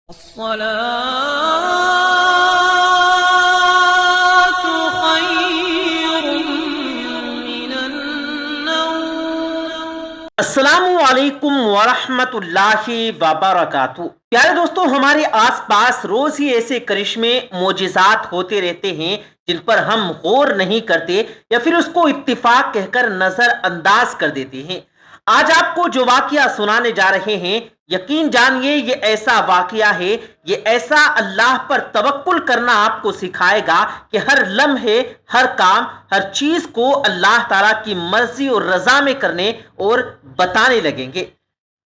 الصلاة خير من النوم۔ السلام علیکم ورحمۃ اللہ وبرکاتہ۔ پیارے دوستو، ہمارے آس پاس روز ہی ایسے کرشمے معجزات ہوتے رہتے ہیں جن پر ہم غور نہیں کرتے یا پھر اس کو اتفاق کہہ کر نظر انداز کر دیتے ہیں۔ آج آپ کو جو واقعہ سنانے جا رہے ہیں، یقین جانیے یہ ایسا واقعہ ہے، یہ ایسا اللہ پر توکل کرنا آپ کو سکھائے گا کہ ہر لمحے، ہر کام، ہر چیز کو اللہ تعالیٰ کی مرضی اور رضا میں کرنے اور بتانے لگیں گے۔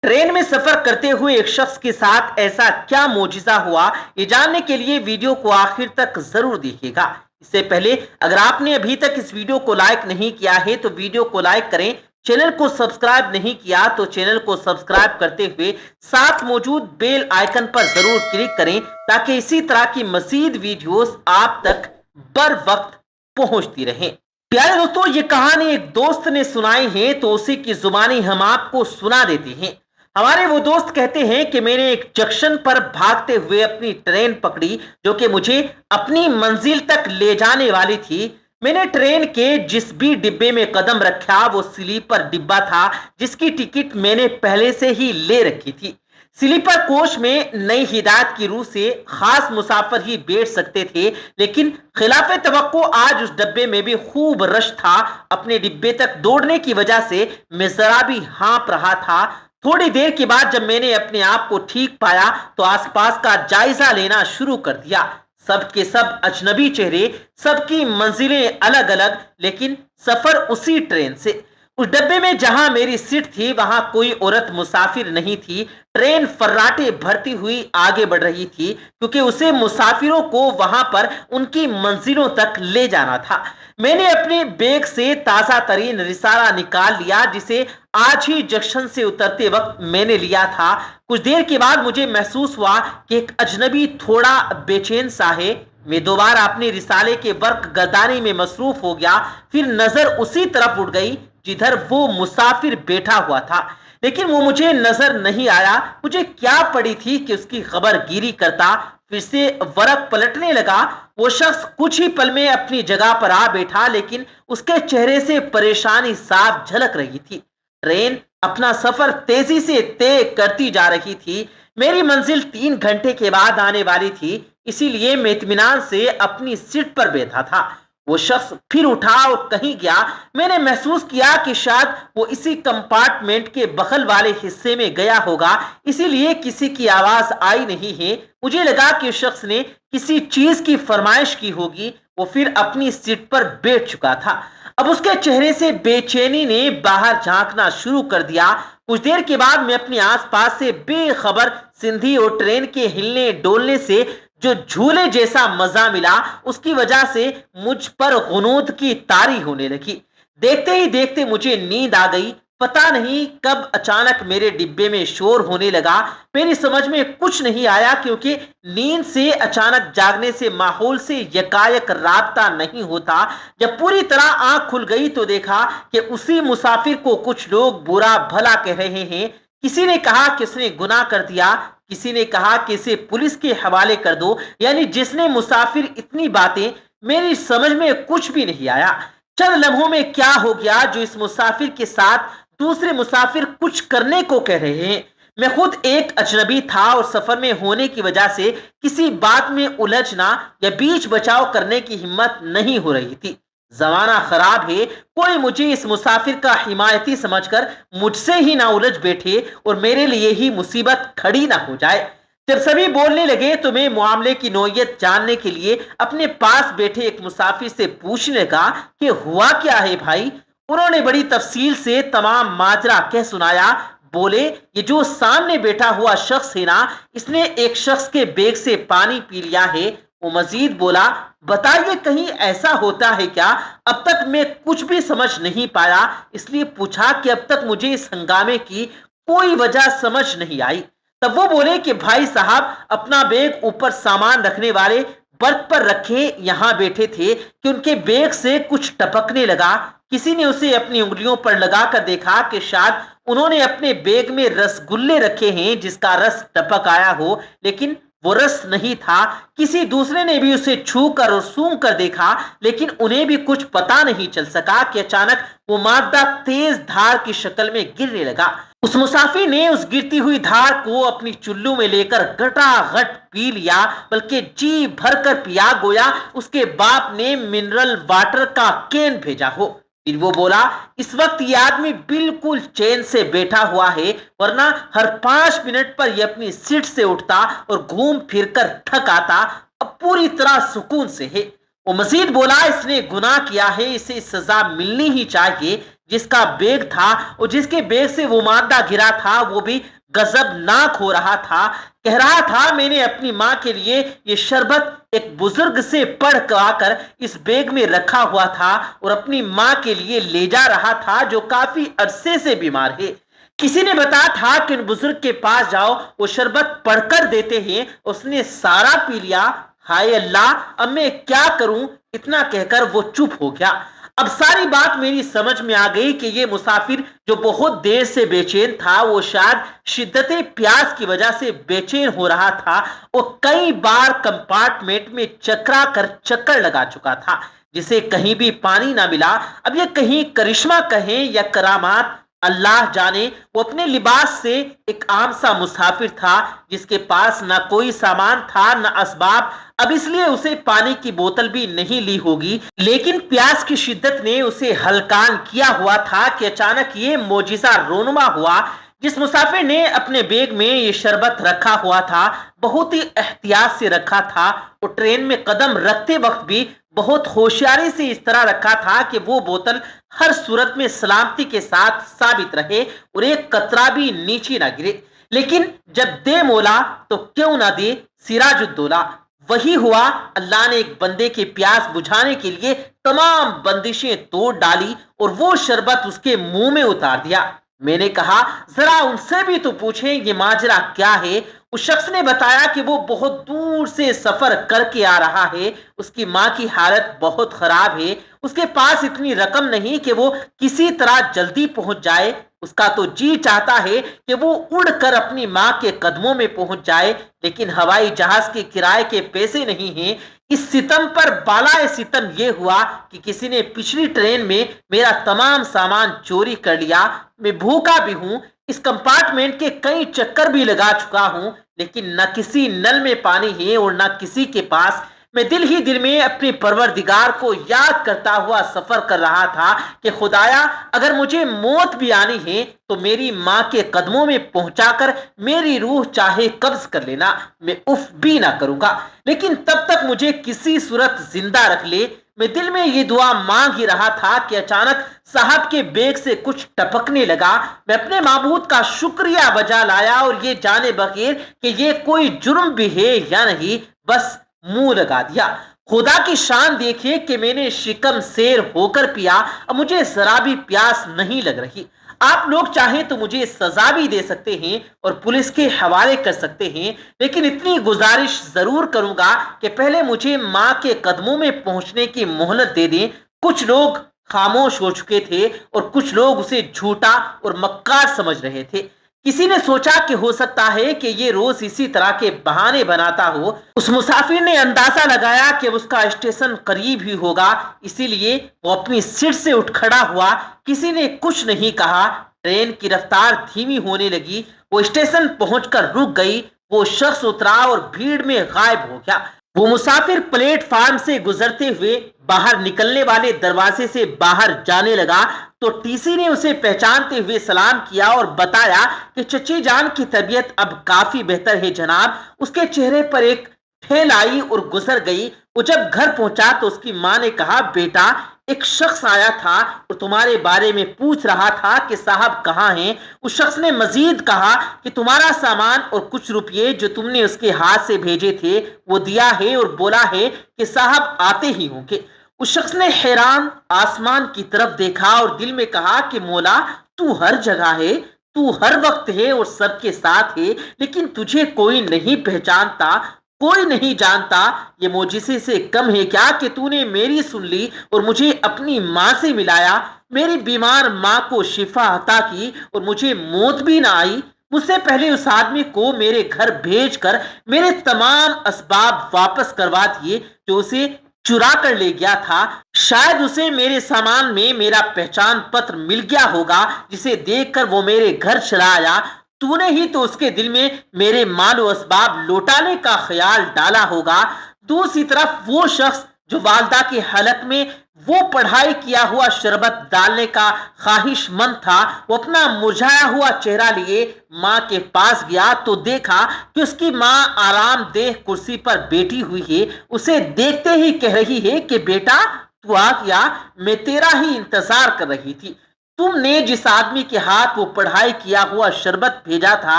ٹرین میں سفر کرتے ہوئے ایک شخص کے ساتھ ایسا کیا معجزہ ہوا، یہ جاننے کے لیے ویڈیو کو آخر تک ضرور دیکھیے گا۔ اس سے پہلے اگر آپ نے ابھی تک اس ویڈیو کو لائک نہیں کیا ہے تو ویڈیو کو لائک کریں، چینل کو سبسکرائب نہیں کیا تو چینل کو سبسکرائب کرتے ہوئے ساتھ موجود بیل آئیکن پر ضرور کلک کریں تاکہ اسی طرح کی مزید ویڈیوز آپ تک بر وقت پہنچتی رہیں۔ پیارے دوستو، یہ کہانی ایک دوست نے سنائی ہے تو اسی کی زبانی ہم آپ کو سنا دیتے ہیں۔ ہمارے وہ دوست کہتے ہیں کہ میں نے ایک جنکشن پر بھاگتے ہوئے اپنی ٹرین پکڑی جو کہ مجھے اپنی منزل تک لے جانے والی تھی۔ میں نے ٹرین کے جس بھی ڈبے میں قدم رکھا وہ سلیپر ڈبہ تھا جس کی ٹکٹ میں نے پہلے سے ہی لے رکھی تھی۔ سلیپر کوچ میں نئی ہدایت کی روح سے خاص مسافر ہی بیٹھ سکتے تھے، لیکن خلاف توقع آج اس ڈبے میں بھی خوب رش تھا۔ اپنے ڈبے تک دوڑنے کی وجہ سے میں ذرا بھی ہانپ رہا تھا۔ تھوڑی دیر کے بعد جب میں نے اپنے آپ کو ٹھیک پایا تو آس پاس کا جائزہ لینا شروع کر دیا۔ سب کے سب اجنبی چہرے، سب کی منزلیں الگ الگ، لیکن سفر اسی ٹرین سے۔ اس ڈبے میں جہاں میری سیٹ تھی وہاں کوئی عورت مسافر نہیں تھی۔ ٹرین فراٹے بھرتی ہوئی آگے بڑھ رہی تھی کیونکہ اسے مسافروں کو وہاں پر ان کی منزلوں تک لے جانا تھا۔ میں نے اپنے بیگ سے تازہ ترین رسالہ نکال لیا جسے آج ہی جنکشن سے اترتے وقت میں نے لیا تھا۔ کچھ دیر کے بعد مجھے محسوس ہوا کہ ایک اجنبی تھوڑا بے چین سا ہے۔ میں دوبارہ اپنے رسالے کے ورق گردانی میں مصروف ہو گیا، پھر نظر اسی طرف اٹھ گئی جدھر وہ مسافر بیٹھا ہوا تھا، لیکن وہ مجھے نظر نہیں آیا۔ مجھے کیا پڑی تھی کہ اس کی خبر گیری کرتا۔ پھر سے ورق پلٹنے لگا۔ وہ شخص کچھ ہی پل میں اپنی جگہ پر آ بیٹھا، لیکن اس کے چہرے سے پریشانی صاف جھلک رہی تھی۔ ٹرین اپنا سفر تیزی سے طے کرتی جا رہی تھی۔ میری منزل 3 گھنٹے کے بعد آنے والی تھی، اسی لیے میں اطمینان سے اپنی سیٹ پر بیٹھا تھا۔ وہ شخص پھر اٹھا اور کہیں گیا۔ میں نے محسوس کیا کہ شاید وہ اسی کمپارٹمنٹ کے بغل والے حصے میں گیا ہوگا، اسی لیے کسی کی آواز آئی نہیں ہے۔ مجھے لگا کہ شخص نے کسی چیز کی فرمائش کی ہوگی۔ وہ پھر اپنی سیٹ پر بیٹھ چکا تھا۔ اب اس کے چہرے سے بے چینی نے باہر جھانکنا شروع کر دیا۔ کچھ دیر کے بعد میں اپنے آس پاس سے بے خبر سندھی اور ٹرین کے ہلنے ڈولنے سے جو جھولے جیسا مزہ ملا، اس کی وجہ سے مجھ پر غنود کی طاری ہونے لگی۔ دیکھتے ہی دیکھتے مجھے نیند آ گئی۔ پتہ نہیں کب اچانک میرے ڈبے میں شور ہونے لگا۔ میری سمجھ میں کچھ نہیں آیا کیونکہ نیند سے اچانک جاگنے سے ماحول سے یکایک رابطہ نہیں ہوتا۔ جب پوری طرح آنکھ کھل گئی تو دیکھا کہ اسی مسافر کو کچھ لوگ برا بھلا کہہ رہے ہیں۔ کسی نے کہا کہ اس نے گناہ کر دیا، کسی نے کہا کہ اسے پولیس کے حوالے کر دو، یعنی جس نے مسافر اتنی باتیں، میری سمجھ میں کچھ بھی نہیں آیا۔ چند لمحوں میں کیا ہو گیا جو اس مسافر کے ساتھ دوسرے مسافر کچھ کرنے کو کہہ رہے ہیں۔ میں خود ایک اجنبی تھا اور سفر میں ہونے کی وجہ سے کسی بات میں الجھنا یا بیچ بچاؤ کرنے کی ہمت نہیں ہو رہی تھی۔ زمانہ خراب ہے، کوئی مجھے اس مسافر کا حمایتی سمجھ کر مجھ سے ہی نہ الجھ بیٹھے اور میرے لیے ہی مصیبت کھڑی نہ ہو جائے۔ جب سبھی بولنے لگے تو میں معاملے کی نوعیت جاننے کے لیے اپنے پاس بیٹھے ایک مسافر سے پوچھنے لگا کہ ہوا کیا ہے بھائی۔ انہوں نے بڑی تفصیل سے تمام ماجرا کہہ سنایا۔ بولے، یہ جو سامنے بیٹھا ہوا شخص ہے نا، اس نے ایک شخص کے بیگ سے پانی پی لیا ہے۔ وہ مزید بولا، بتائیے کہیں ایسا ہوتا ہے کیا؟ اب تک میں کچھ بھی سمجھ نہیں پایا، اس لیے پوچھا کہ اب تک مجھے اس ہنگامے کی کوئی وجہ سمجھ نہیں آئی۔ تب وہ بولے کہ بھائی صاحب، اپنا بیگ اوپر سامان رکھنے والے برتھ پر رکھے یہاں بیٹھے تھے کہ ان کے بیگ سے کچھ ٹپکنے لگا۔ کسی نے اسے اپنی انگلیوں پر لگا کر دیکھا کہ شاید انہوں نے اپنے بیگ میں رس گلے رکھے ہیں جس کا رس ٹپک آیا ہو، لیکن وہ رس نہیں تھا۔ کسی دوسرے نے بھی اسے چھو کر اور سونگھ کر دیکھا، لیکن انہیں بھی کچھ پتا نہیں چل سکا کہ اچانک وہ مادہ تیز دھار کی شکل میں گرنے لگا۔ اس مسافر نے اس گرتی ہوئی دھار کو اپنی چلو میں لے کر گٹا گٹ پی لیا، بلکہ جی بھر کر پیا گویا اس کے باپ نے منرل واٹر کا کین بھیجا ہو۔ پھر وہ بولا، اس وقت یہ آدمی بالکل چین سے بیٹھا ہوا ہے، ورنہ ہر 5 منٹ پر یہ اپنی سیٹ سے اٹھتا اور گھوم پھر کر تھک آتا، اب پوری طرح سکون سے ہے۔ وہ مزید بولا، اس نے گناہ کیا ہے، اسے سزا ملنی ہی چاہیے۔ جس کا بیگ تھا اور جس کے بیگ سے وہ مادہ گرا تھا وہ بھی غضبناک ہو رہا تھا، کہہ رہا تھا، میں نے اپنی ماں کے لیے یہ شربت ایک بزرگ سے پڑھ کر اس بیگ میں رکھا ہوا تھا اور اپنی ماں کے لیے لے جا رہا تھا جو کافی عرصے سے بیمار ہے۔ کسی نے بتایا تھا کہ ان بزرگ کے پاس جاؤ، وہ شربت پڑھ کر دیتے ہیں۔ اس نے سارا پی لیا۔ ہائے اللہ، اب میں کیا کروں، اتنا کہہ کر وہ چپ ہو گیا۔ اب ساری بات میری سمجھ میں آ گئی کہ یہ مسافر جو بہت دیر سے بے چین تھا، وہ شاید شدت پیاس کی وجہ سے بے چین ہو رہا تھا۔ وہ کئی بار کمپارٹمنٹ میں چکرا کر چکر لگا چکا تھا، جسے کہیں بھی پانی نہ ملا۔ اب یہ کہیں کرشمہ کہیں یا کرامات، اللہ جانے۔ وہ اپنے لباس سے ایک عام سا مسافر تھا جس کے پاس نہ کوئی سامان تھا نہ اسباب، اب اس لیے اسے پانی کی بوتل بھی نہیں لی ہوگی، لیکن پیاس کی شدت نے اسے ہلکان کیا ہوا تھا کہ اچانک یہ معجزہ رونما ہوا۔ جس مسافر نے اپنے بیگ میں یہ شربت رکھا ہوا تھا، بہت ہی احتیاط سے رکھا تھا اور ٹرین میں قدم رکھتے وقت بھی بہت ہوشیاری سے اس طرح رکھا تھا کہ وہ بوتل ہر صورت میں سلامتی کے ساتھ ثابت رہے اور ایک قطرہ بھی نیچے نہ گرے۔ لیکن جب دے مولا تو کیوں نہ دے سراج الدولہ، وہی ہوا۔ اللہ نے ایک بندے کے پیاس بجھانے کے لیے تمام بندشیں توڑ ڈالی اور وہ شربت اس کے منہ میں اتار دیا۔ میں نے کہا، ذرا ان سے بھی تو پوچھیں یہ ماجرا کیا ہے۔ اس شخص نے بتایا کہ وہ بہت دور سے سفر کر کے آ رہا ہے، اس کی ماں کی حالت بہت خراب ہے، اس کے پاس اتنی رقم نہیں کہ وہ کسی طرح جلدی پہنچ جائے۔ اس کا تو جی چاہتا ہے کہ وہ اڑ کر اپنی ماں کے قدموں میں پہنچ جائے، لیکن ہوائی جہاز کے کرائے کے پیسے نہیں ہیں۔ اس ستم پر بالائے ستم یہ ہوا کہ کسی نے پچھلی ٹرین میں میرا تمام سامان چوری کر لیا۔ میں بھوکا بھی ہوں، اس کمپارٹمنٹ کے کئی چکر بھی لگا چکا ہوں، لیکن نہ کسی نل میں پانی ہے اور نہ کسی کے پاس۔ میں دل ہی دل میں اپنے پروردگار کو یاد کرتا ہوا سفر کر رہا تھا کہ خدایا، اگر مجھے موت بھی آنی ہے تو میری ماں کے قدموں میں پہنچا کر میری روح چاہے قبض کر لینا، میں اف بھی نہ کروں گا، لیکن تب تک مجھے کسی صورت زندہ رکھ لے۔ میں دل میں یہ دعا مانگ ہی رہا تھا کہ اچانک صاحب کے بیگ سے کچھ ٹپکنے لگا۔ میں اپنے معبود کا شکریہ بجا لایا اور یہ جانے بغیر کہ یہ کوئی جرم بھی ہے یا نہیں، بس منہ لگا دیا۔ خدا کی شان دیکھیے کہ میں نے شکم سیر ہو کر پیا، اب مجھے ذرا بھی پیاس نہیں لگ رہی۔ آپ لوگ چاہیں تو مجھے سزا بھی دے سکتے ہیں اور پولیس کے حوالے کر سکتے ہیں، لیکن اتنی گزارش ضرور کروں گا کہ پہلے مجھے ماں کے قدموں میں پہنچنے کی مہلت دے دیں۔ کچھ لوگ خاموش ہو چکے تھے اور کچھ لوگ اسے جھوٹا اور مکار سمجھ رہے تھے۔ کسی نے سوچا کہ ہو سکتا ہے کہ یہ روز اسی طرح کے بہانے بناتا ہو۔ اس مسافر نے اندازہ لگایا کہ اس کا اسٹیشن قریب ہی ہوگا، اسی لیے وہ اپنی سیٹ سے اٹھ کھڑا ہوا۔ کسی نے کچھ نہیں کہا۔ ٹرین کی رفتار دھیمی ہونے لگی، وہ اسٹیشن پہنچ کر رک گئی۔ وہ شخص اترا اور بھیڑ میں غائب ہو گیا۔ وہ مسافر پلیٹ فارم سے گزرتے ہوئے باہر نکلنے والے دروازے سے باہر جانے لگا تو ٹی سی نے اسے پہچانتے ہوئے سلام کیا اور بتایا کہ چچی جان کی طبیعت اب کافی بہتر ہے جناب۔ اس کے چہرے پر ایک پھیل آئی اور گزر گئی۔ وہ جب گھر پہنچا تو اس کی ماں نے کہا، بیٹا ایک شخص آیا تھا اور تمہارے بارے میں پوچھ رہا تھا کہ صاحب کہاں ہیں۔ اس شخص نے مزید کہا کہ تمہارا سامان اور کچھ روپیے جو تم نے اس کے ہاتھ سے بھیجے تھے وہ دیا ہے اور بولا ہے کہ صاحب آتے ہی ہوں گے۔ اس شخص نے حیران آسمان کی طرف دیکھا اور دل میں کہا کہ مولا تو ہر جگہ ہے، تو ہر وقت ہے اور سب کے ساتھ ہے، لیکن تجھے کوئی نہیں پہچانتا۔ کوئی نہیں جانتا یہ معجزے سے کم ہے کیا کہ تو نے میری سن لی اور مجھے اپنی ماں سے ملایا، میری بیمار ماں کو شفا عطا کی اور مجھے موت بھی نہ آئی۔ مجھ سے پہلے اس آدمی کو میرے گھر بھیج کر میرے تمام اسباب واپس کروا دیے جو اسے چرا کر لے گیا تھا۔ شاید اسے میرے سامان میں میرا پہچان پتر مل گیا ہوگا جسے دیکھ کر وہ میرے گھر چلا آیا۔ تو نے ہی تو اس کے دل میں میرے مال و اسباب لوٹانے کا خیال ڈالا ہوگا۔ دوسری طرف وہ شخص جو والدہ کے حلق میں وہ پڑھائی کیا ہوا شربت ڈالنے کا خواہش مند تھا، وہ اپنا مرجھایا ہوا چہرہ لیے ماں کے پاس گیا تو دیکھا کہ اس کی ماں آرام دہ کرسی پر بیٹھی ہوئی ہے۔ اسے دیکھتے ہی کہہ رہی ہے کہ بیٹا تو آ گیا، میں تیرا ہی انتظار کر رہی تھی۔ تم نے جس آدمی کے ہاتھ وہ پڑھائی کیا ہوا شربت بھیجا تھا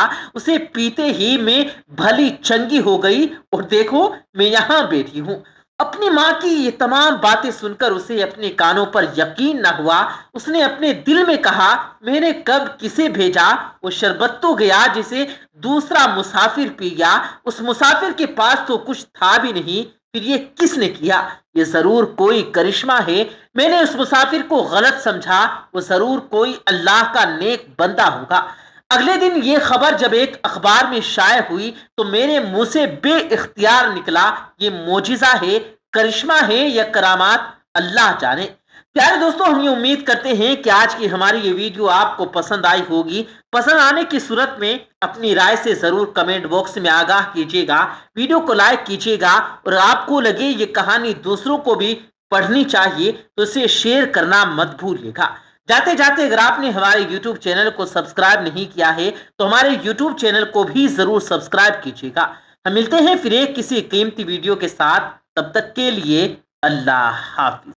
اسے پیتے ہی میں بھلی چنگی ہو گئی اور دیکھو میں یہاں بیٹھی ہوں۔ اپنی ماں کی یہ تمام باتیں سن کر اسے اپنے کانوں پر یقین نہ ہوا۔ اس نے اپنے دل میں کہا میں نے کب کسے بھیجا؟ وہ شربت تو گیا جسے دوسرا مسافر پی گیا، اس مسافر کے پاس تو کچھ تھا بھی نہیں، پھر یہ کس نے کیا؟ یہ ضرور کوئی کرشمہ ہے، میں نے اس مسافر کو غلط سمجھا، وہ ضرور کوئی اللہ کا نیک بندہ ہوگا۔ اگلے دن یہ خبر جب ایک اخبار میں شائع ہوئی تو میرے منہ سے بے اختیار نکلا یہ معجزہ ہے، کرشمہ ہے یا کرامات اللہ جانے۔ پیارے دوستوں، ہم یہ امید کرتے ہیں کہ آج کی ہماری یہ ویڈیو آپ کو پسند آئی ہوگی۔ پسند آنے کی صورت میں اپنی رائے سے ضرور کمنٹ باکس میں آگاہ کیجیے گا، ویڈیو کو لائک کیجیے گا، اور آپ کو لگے یہ کہانی دوسروں کو بھی پڑھنی چاہیے تو اسے شیئر کرنا مت بھولیے گا۔ جاتے جاتے اگر آپ نے ہمارے یوٹیوب چینل کو سبسکرائب نہیں کیا ہے تو ہمارے یوٹیوب چینل کو بھی ضرور سبسکرائب کیجیے گا۔ ہم ملتے ہیں پھر ایک کسی قیمتی ویڈیو کے ساتھ، تب تک کے لیے اللہ حافظ۔